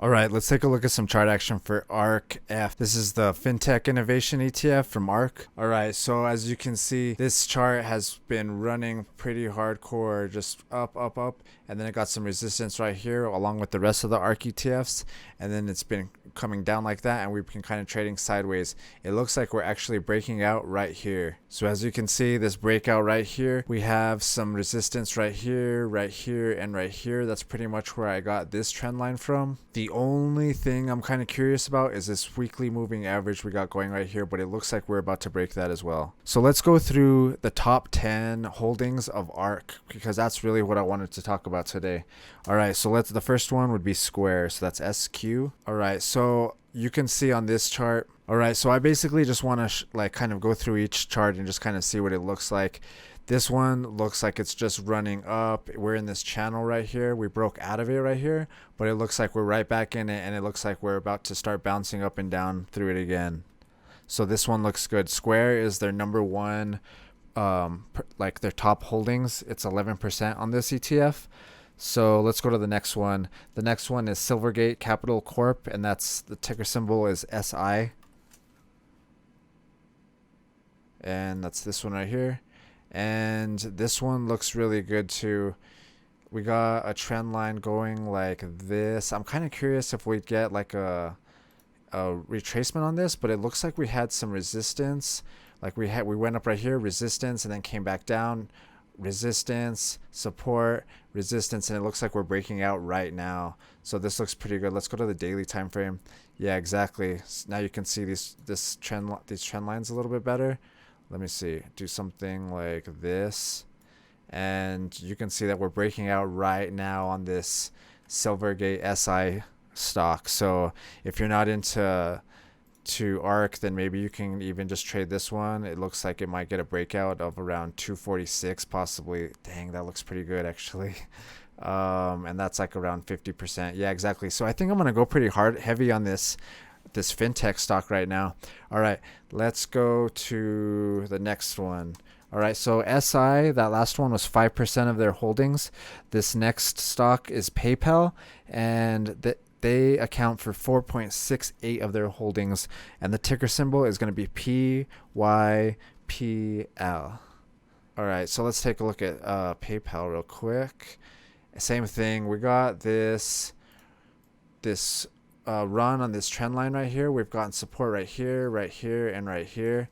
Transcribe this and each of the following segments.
All right, let's take a look at some chart action for ARKF. This is the FinTech Innovation ETF from ARK. All right, so as you can see, this chart has been running pretty hardcore, just up, up, up, and then it got some resistance right here along with the rest of the ARK ETFs, and then it's been coming down like that, and we've been kind of trading sideways. It looks like we're actually breaking out right here. So as you can see, this breakout right here, we have some resistance right here, and right here. That's pretty much where I got this trend line from. The only thing I'm kind of curious about is this weekly moving average we got going right here, but it looks like we're about to break that as well. So let's go through the top 10 holdings of ARK, because that's really what I wanted to talk about today. All right, so the first one would be Square, so that's SQ. All right, so you can see on this chart. All right, so I basically just want to kind of go through each chart and just kind of see what it looks like. This one looks like it's just running up. We're in this channel right here. We broke out of it right here, but it looks like we're right back in it, and it looks like we're about to start bouncing up and down through it again. So this one looks good. Square is their number one, their top holdings. It's 11% on this ETF. So let's go to the next one. The next one is Silvergate Capital Corp, and that's the ticker symbol is SI. And that's this one right here. And this one looks really good too. We got a trend line going like this. I'm kind of curious if we'd get like a retracement on this, but it looks like we had some resistance. Like we went up right here, resistance, and then came back down, resistance, support, resistance, and it looks like we're breaking out right now. So this looks pretty good. Let's go to the daily time frame. Yeah, exactly. Now you can see these trend lines a little bit better. Let me see, do something like this, and you can see that we're breaking out right now on this Silvergate SI stock. So if you're not into ARK, then maybe you can even just trade this one. It looks like it might get a breakout of around 246 possibly. Dang, that looks pretty good actually. And that's like around 50%. Yeah, exactly. So I think I'm gonna go pretty heavy on this fintech stock right now. All right, let's go to the next one. All right, so SI, that last one was 5% of their holdings. This next stock is PayPal, and they account for 4.68 of their holdings, and the ticker symbol is going to be PYPL. All right, so let's take a look at PayPal real quick. Same thing, we got this run on this trend line right here. We've gotten support right here, and right here.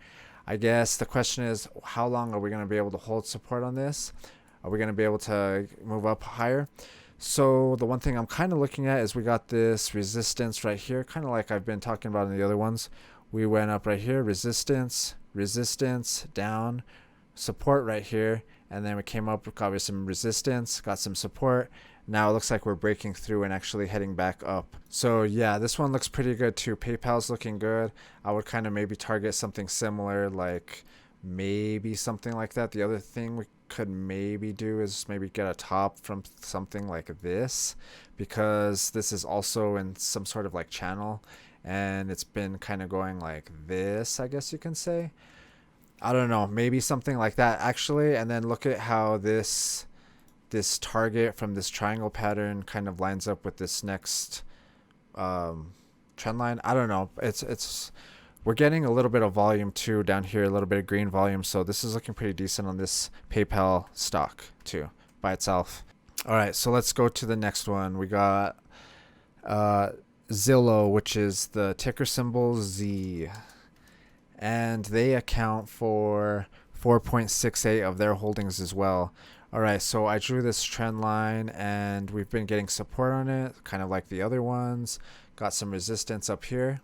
I guess the question is, how long are we going to be able to hold support on this? Are we going to be able to move up higher? So the one thing I'm kind of looking at is we got this resistance right here, kind of like I've been talking about in the other ones. We went up right here, resistance, down, support right here, and then we came up, got some resistance, got some support. Now it looks like we're breaking through and actually heading back up. So yeah, this one looks pretty good too. PayPal's looking good. I would kind of maybe target something similar, like maybe something like that. The other thing we could maybe do is maybe get a top from something like this, because this is also in some sort of like channel, and it's been kind of going like this, I guess you can say. I don't know, maybe something like that actually. And then look at how this target from this triangle pattern kind of lines up with this next trend line. I don't know, we're getting a little bit of volume too down here, a little bit of green volume, so this is looking pretty decent on this PayPal stock too by itself. All right, so let's go to the next one. We got ZILLOW, which is the ticker symbol Z, and they account for 4.68 of their holdings as well. All right, so I drew this trend line, and we've been getting support on it, kind of like the other ones. Got some resistance up here,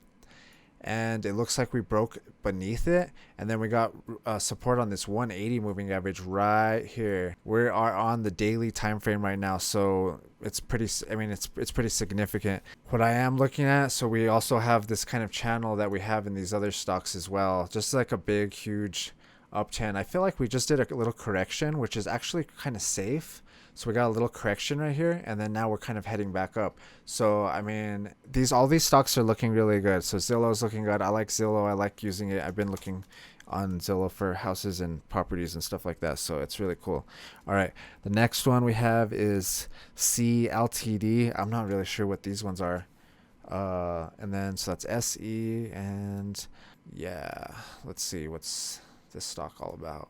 and it looks like we broke beneath it, and then we got support on this 180 moving average right here. We are on the daily time frame right now, so it's pretty, it's pretty significant. What I am looking at, so we also have this kind of channel that we have in these other stocks as well, just like a big huge uptrend. I feel like we just did a little correction, which is actually kind of safe. So we got a little correction right here, and then now we're kind of heading back up. So I mean, all these stocks are looking really good. So Zillow is looking good. I like Zillow. I like using it. I've been looking on Zillow for houses and properties and stuff like that, so it's really cool. All right, the next one we have is CLTD. I'm not really sure what these ones are. And then so that's SE, and yeah, let's see what's this stock all about.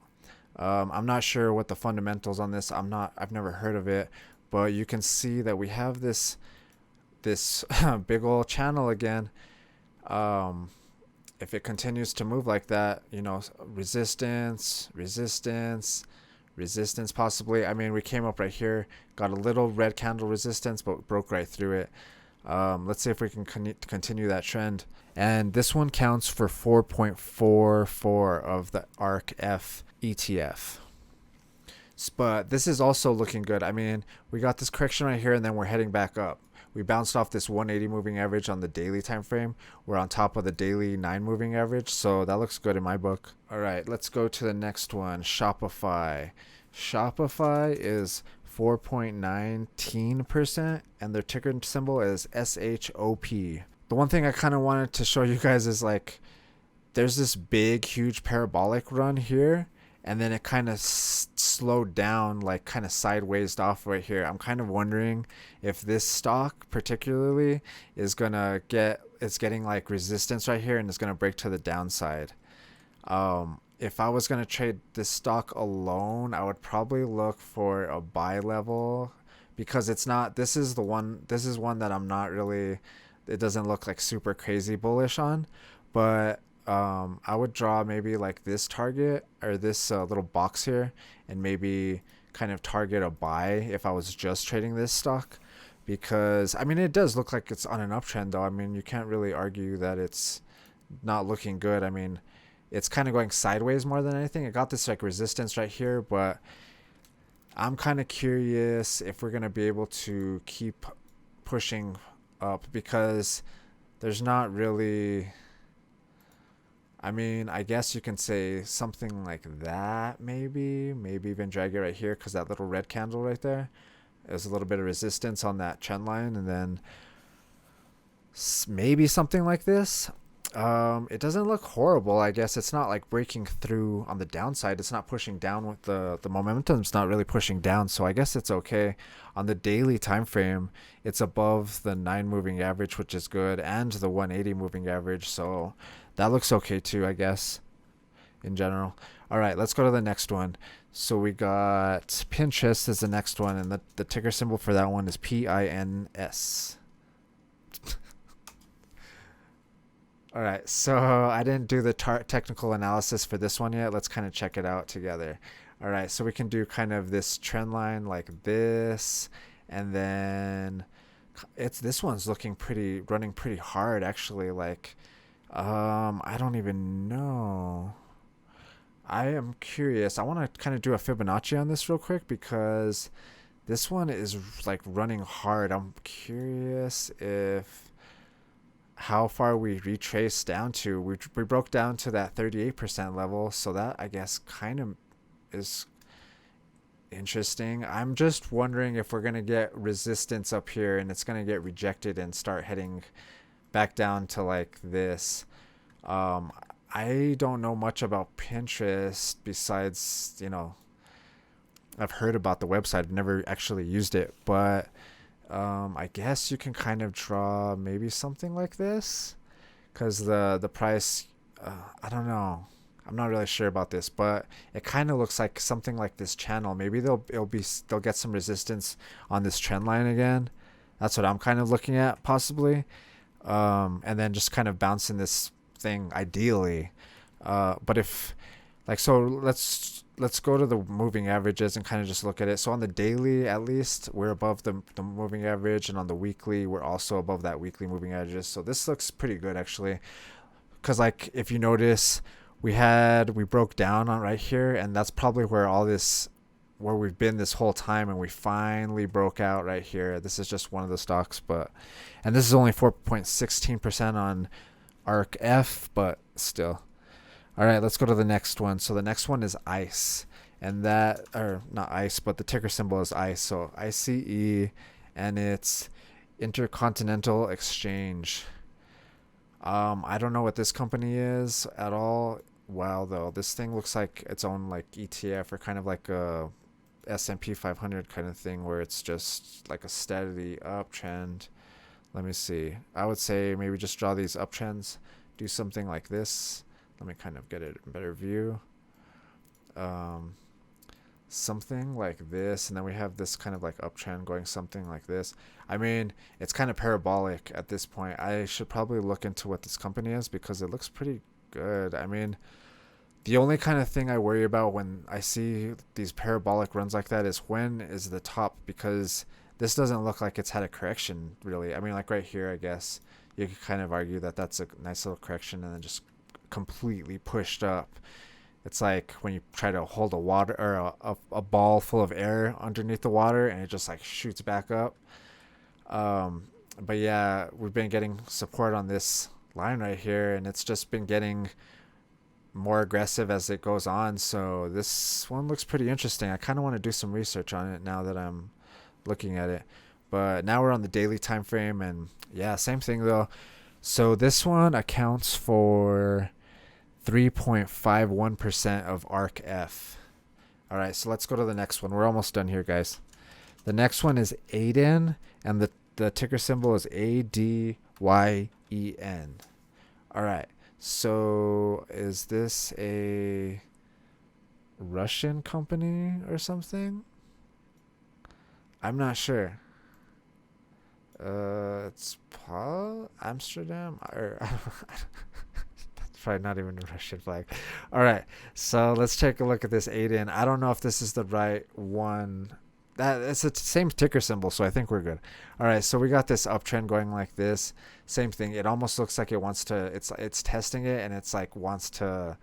I'm not sure what the fundamentals on this. I've never heard of it, but you can see that we have this big old channel again. If it continues to move like that, you know, resistance, possibly. I mean, we came up right here, got a little red candle resistance, but broke right through it. Let's see if we can continue that trend. And this one counts for 4.44 of the ARKF ETF. But this is also looking good. I mean, we got this correction right here, and then we're heading back up. We bounced off this 180 moving average on the daily time frame. We're on top of the daily 9 moving average, so that looks good in my book. All right, let's go to the next one, Shopify. Shopify is 4.19%, and their ticker symbol is SHOP. The one thing I kind of wanted to show you guys is like there's this big, huge parabolic run here, and then it kind of slowed down, like kind of sideways off right here. I'm kind of wondering if this stock particularly is gonna it's getting like resistance right here and it's gonna break to the downside. If I was gonna trade this stock alone, I would probably look for a buy level, because it's not. This is one that I'm not really. It doesn't look like super crazy bullish on, but I would draw maybe like this target or this little box here, and maybe kind of target a buy if I was just trading this stock, because I mean it does look like it's on an uptrend though. I mean you can't really argue that it's not looking good. I mean it's kind of going sideways more than anything. It got this like resistance right here, but I'm kind of curious if we're gonna be able to keep pushing up, because there's not really. I mean, I guess you can say something like that, maybe even drag it right here, because that little red candle right there, there's a little bit of resistance on that trend line, and then maybe something like this. It doesn't look horrible. I guess it's not like breaking through on the downside. It's not pushing down with the momentum's not really pushing down, so I guess it's okay. On the daily time frame, it's above the 9 moving average, which is good, and the 180 moving average, so that looks okay too, I guess, in general. All right, let's go to the next one. So we got Pinterest is the next one, and the ticker symbol for that one is PINS. All right, so I didn't do the technical analysis for this one yet. Let's kind of check it out together. All right, so we can do kind of this trend line like this, and then this one's running pretty hard actually. Like, I don't even know. I am curious. I want to kind of do a Fibonacci on this real quick, because this one is like running hard. I'm curious if how far we retrace down to. We broke down to that 38% level, so that I guess kind of is interesting. I'm just wondering if we're going to get resistance up here and it's going to get rejected and start heading back down to like this. I don't know much about Pinterest besides, I've heard about the website. I've never actually used it, but I guess you can kind of draw maybe something like this, because the price, I don't know. I'm not really sure about this, but it kind of looks like something like this channel. Maybe they'll get some resistance on this trend line again. That's what I'm kind of looking at, possibly. And then just kind of bouncing this thing ideally. But if like, so let's go to the moving averages and kind of just look at it. So on the daily, at least, we're above the moving average, and on the weekly, we're also above that weekly moving averages. So this looks pretty good actually, because like if you notice, we broke down on right here, and that's probably where we've been this whole time, and we finally broke out right here. This is just one of the stocks, and this is only 4.16% on ARKF, but still. All right, let's go to the next one. So the next one is ICE, and not ICE, but the ticker symbol is ICE. So ICE, and it's Intercontinental Exchange. I don't know what this company is at all. Wow, though, this thing looks like its own like ETF, or kind of like a S&P 500 kind of thing, where it's just like a steady uptrend. Let me see. I would say maybe just draw these uptrends, do something like this. Let me kind of get it in better view. Something like this, and then we have this kind of like uptrend going something like this. I mean, it's kind of parabolic at this point. I should probably look into what this company is because it looks pretty good. I mean, the only kind of thing I worry about when I see these parabolic runs like that is when is the top, because this doesn't look like it's had a correction really. I mean, like right here, I guess you could kind of argue that that's a nice little correction and then just completely pushed up. It's like when you try to hold a water or a ball full of air underneath the water and it just like shoots back up. But yeah, we've been getting support on this line right here, and it's just been getting more aggressive as it goes on. So this one looks pretty interesting. I kind of want to do some research on it now that I'm looking at it. But now we're on the daily time frame, and yeah, same thing though. So this one accounts for 3.51% of ARKF. All right, so let's go to the next one. We're almost done here, guys. The next one is ADEN, and the ticker symbol is ADYEN. All right, so is this a Russian company or something? I'm not sure. It's Amsterdam or probably not even a Russian flag. All right, so let's take a look at this ADEN. I don't know if this is the right one. That it's the same ticker symbol, so I think we're good. All right, so we got this uptrend going like this. Same thing. It almost looks like it wants to. It's testing it, and it's like wants to.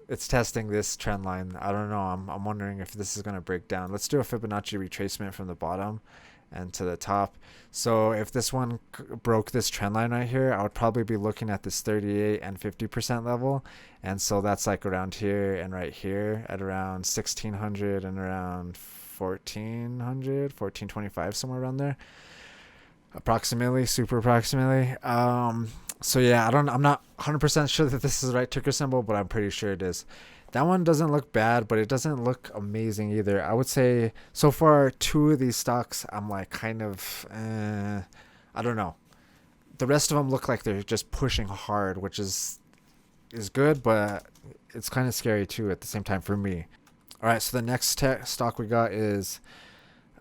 It's testing this trend line. I don't know. I'm wondering if this is gonna break down. Let's do a Fibonacci retracement from the bottom and to the top. So if this one broke this trend line right here, I would probably be looking at this 38 and 50% level, and so that's like around here and right here at around 1600 and around 1425, somewhere around there, approximately, super approximately. So yeah, I'm not 100% sure that this is the right ticker symbol, but I'm pretty sure it is. That one doesn't look bad, but it doesn't look amazing either. I would say so far 2 of these stocks I'm like kind of I don't know. The rest of them look like they're just pushing hard, which is good, but it's kind of scary too at the same time for me. All right, so the next stock we got is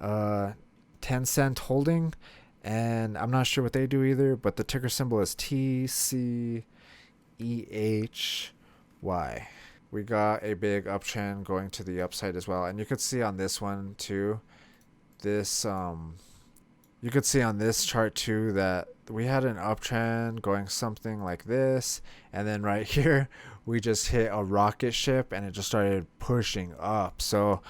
TENCENT Holding, and I'm not sure what they do either, but the ticker symbol is TCEHY. We got a big uptrend going to the upside as well, and you could see on this one too, this you could see on this chart too that we had an uptrend going something like this, and then right here we just hit a rocket ship and it just started pushing up. So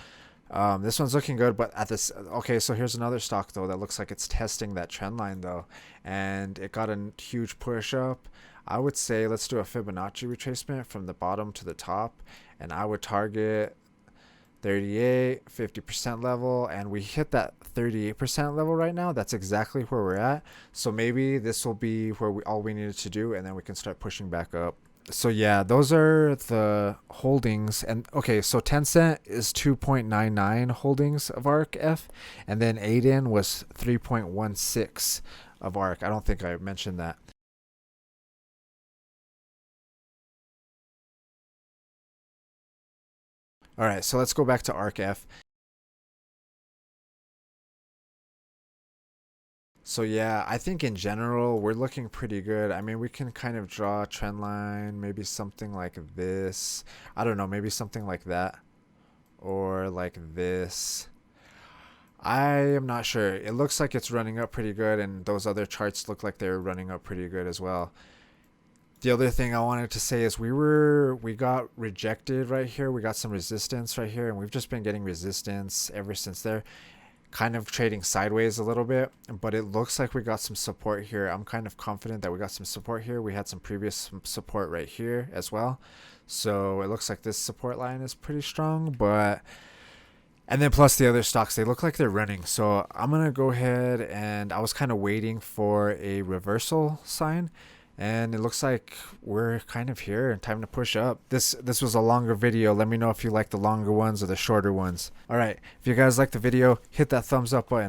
this one's looking good, but at this, okay, so here's another stock though that looks like it's testing that trend line though, and it got a huge push up. I would say let's do a Fibonacci retracement from the bottom to the top, and I would target 38, 50% level, and we hit that 38% level right now. That's exactly where we're at. So maybe this will be where all we needed to do, and then we can start pushing back up. So yeah, those are the holdings. And okay, so TENCENT is 2.99 holdings of ARKF, and then ADEN was 3.16 of ARK. I don't think I mentioned that. All right, so let's go back to ARKF. So yeah, I think in general we're looking pretty good. I mean, we can kind of draw a trend line, maybe something like this. I don't know, maybe something like that or like this. I am not sure. It looks like it's running up pretty good, and those other charts look like they're running up pretty good as well. The other thing I wanted to say is we got rejected right here. We got some resistance right here, and we've just been getting resistance ever since there. Kind of trading sideways a little bit, but it looks like we got some support here. I'm kind of confident that we got some support here. We had some previous support right here as well. So it looks like this support line is pretty strong, but and then plus the other stocks, they look like they're running. So I'm going to go ahead, and I was kind of waiting for a reversal sign, and it looks like we're kind of here and time to push up. This was a longer video. Let me know if you like the longer ones or the shorter ones. All right, if you guys like the video, hit that thumbs up button.